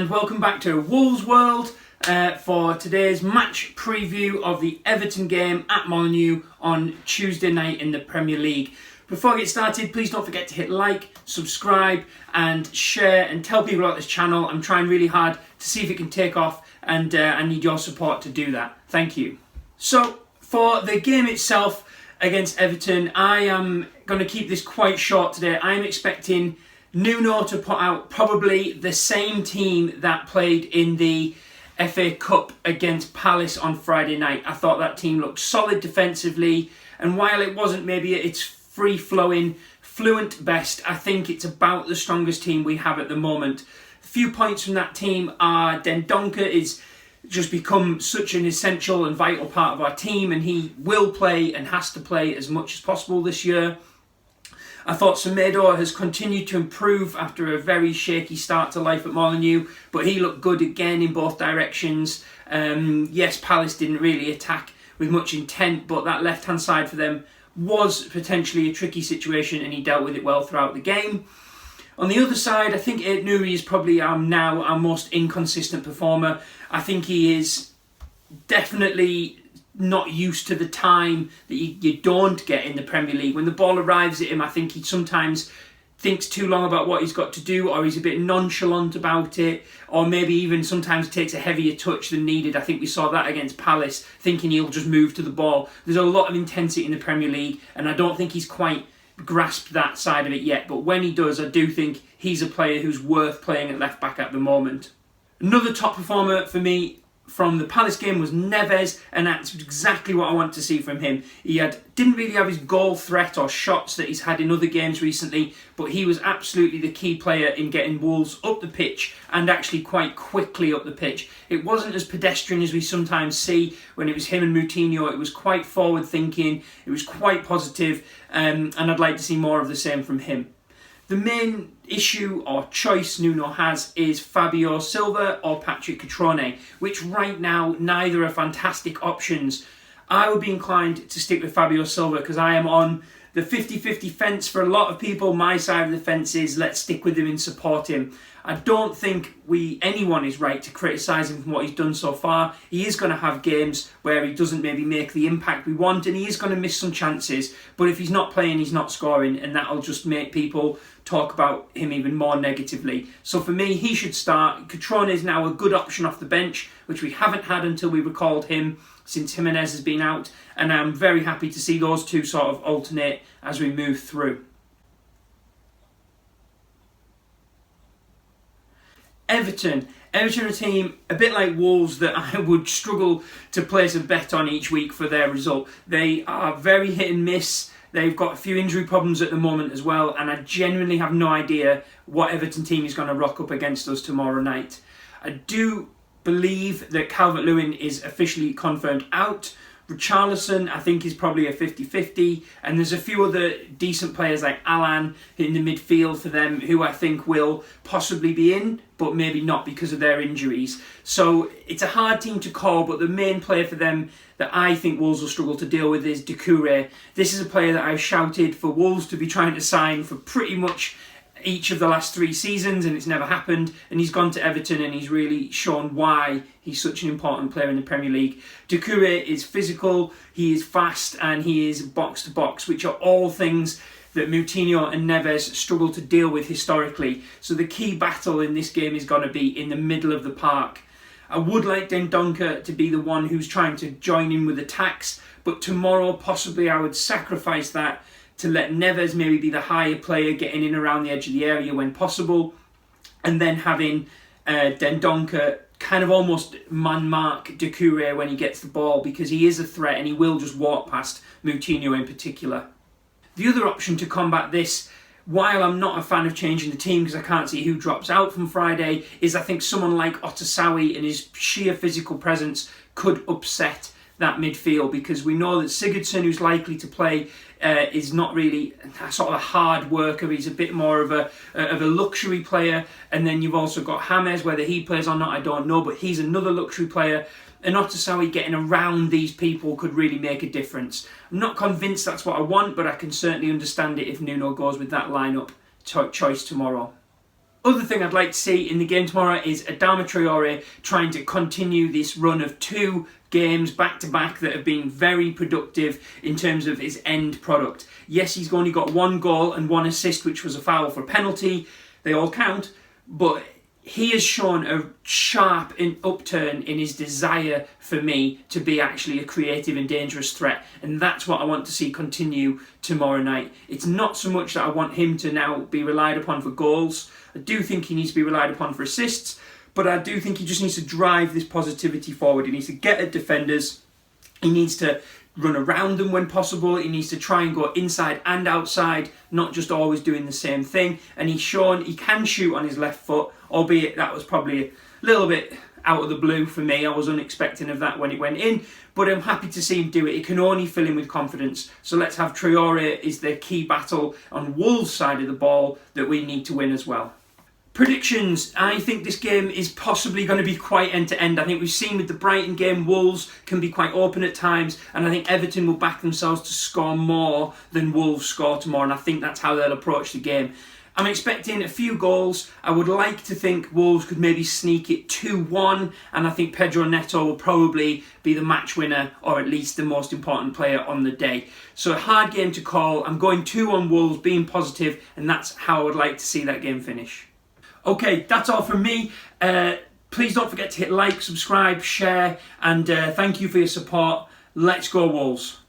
and welcome back to Wolves World for today's match preview of the Everton game at Molineux on Tuesday night in the Premier League. Before I get started, please don't forget to hit like, subscribe and share and tell people about this channel. I'm trying really hard to see if it can take off, and I need your support to do that. Thank you. So for the game itself against Everton, I am going to keep this quite short today. I'm expecting Nuno to put out probably the same team that played in the FA Cup against Palace on Friday night. I thought that team looked solid defensively, and while it wasn't maybe at its free-flowing, fluent best, I think it's about the strongest team we have at the moment. A few points from that team are Dendoncker is just become such an essential and vital part of our team, and he will play and has to play as much as possible this year. I thought Semedo has continued to improve after a very shaky start to life at Molineux, but he looked good again in both directions. Yes, Palace didn't really attack with much intent, but that left-hand side for them was potentially a tricky situation, and he dealt with it well throughout the game. On the other side, I think Nuri is probably now our most inconsistent performer. I think he is definitely not used to the time that you don't get in the Premier League. When the ball arrives at him, I think he sometimes thinks too long about what he's got to do, or he's a bit nonchalant about it, or maybe even sometimes takes a heavier touch than needed. I think we saw that against Palace, thinking he'll just move to the ball. There's a lot of intensity in the Premier League, and I don't think he's quite grasped that side of it yet. But when he does, I do think he's a player who's worth playing at left back at the moment. Another top performer for me from the Palace game was Neves, and that's exactly what I want to see from him. He didn't really have his goal threat or shots that he's had in other games recently, but he was absolutely the key player in getting Wolves up the pitch, and actually quite quickly up the pitch. It wasn't as pedestrian as we sometimes see when it was him and Moutinho. It was quite forward thinking, it was quite positive, and I'd like to see more of the same from him. The main issue or choice Nuno has is Fabio Silva or Patrick Cutrone, which right now neither are fantastic options. I would be inclined to stick with Fabio Silva because I am on the 50-50 fence for a lot of people. My side of the fence is let's stick with him and support him. I don't think anyone is right to criticise him from what he's done so far. He is going to have games where he doesn't maybe make the impact we want, and he is going to miss some chances. But if he's not playing, he's not scoring, and that'll just make people talk about him even more negatively. So for me, he should start. Cutrone is now a good option off the bench, which we haven't had until we recalled him since Jimenez has been out, and I'm very happy to see those two sort of alternate as we move through. Everton are a team a bit like Wolves that I would struggle to place a bet on each week for their result. They are very hit and miss. They've got a few injury problems at the moment as well, and I genuinely have no idea what Everton team is going to rock up against us tomorrow night. I do believe that Calvert-Lewin is officially confirmed out. Richarlison, I think, is probably a 50-50, and there's a few other decent players like Alan in the midfield for them who I think will possibly be in, but maybe not because of their injuries. So it's a hard team to call, but the main player for them that I think Wolves will struggle to deal with is Doucouré. This is a player that I've shouted for Wolves to be trying to sign for pretty much each of the last 3 seasons, and it's never happened, and he's gone to Everton and he's really shown why he's such an important player in the Premier League. Doucouré is physical, he is fast, and he is box to box, which are all things that Moutinho and Neves struggle to deal with historically. So the key battle in this game is going to be in the middle of the park. I would like Dendoncker to be the one who's trying to join in with attacks, but tomorrow possibly I would sacrifice that to let Neves maybe be the higher player getting in around the edge of the area when possible, and then having Dendoncker kind of almost man-mark Doucouré when he gets the ball, because he is a threat and he will just walk past Moutinho in particular. The other option to combat this, while I'm not a fan of changing the team because I can't see who drops out from Friday, is I think someone like Otasowie and his sheer physical presence could upset that midfield, because we know that Sigurdsson, who's likely to play, is not really sort of a hard worker. He's a bit more of a luxury player, and then you've also got James. Whether he plays or not, I don't know, but he's another luxury player. And Otasowie getting around these people could really make a difference. I'm not convinced that's what I want, but I can certainly understand it if Nuno goes with that lineup choice tomorrow. Other thing I'd like to see in the game tomorrow is Adama Traore trying to continue this run of 2 games back to back that have been very productive in terms of his end product. Yes, he's only got 1 goal and 1 assist, which was a foul for a penalty. They all count, but he has shown a sharp upturn in his desire for me to be actually a creative and dangerous threat, and that's what I want to see continue tomorrow night. It's not so much that I want him to now be relied upon for goals. I do think he needs to be relied upon for assists, but I do think he just needs to drive this positivity forward. He needs to get at defenders. He needs to run around them when possible. He needs to try and go inside and outside, not just always doing the same thing. And he's shown he can shoot on his left foot, albeit that was probably a little bit out of the blue for me. I was unexpecting of that when it went in, but I'm happy to see him do it. It can only fill him with confidence. So let's have Traore is the key battle on Wolves' side of the ball that we need to win as well. Predictions. I think this game is possibly going to be quite end-to-end. I think we've seen with the Brighton game, Wolves can be quite open at times, and I think Everton will back themselves to score more than Wolves score tomorrow, and I think that's how they'll approach the game. I'm expecting a few goals. I would like to think Wolves could maybe sneak it 2-1, and I think Pedro Neto will probably be the match winner, or at least the most important player on the day. So a hard game to call. I'm going 2-1 Wolves, being positive, and that's how I would like to see that game finish. Okay, that's all from me. Please don't forget to hit like, subscribe, share, and thank you for your support. Let's go Wolves.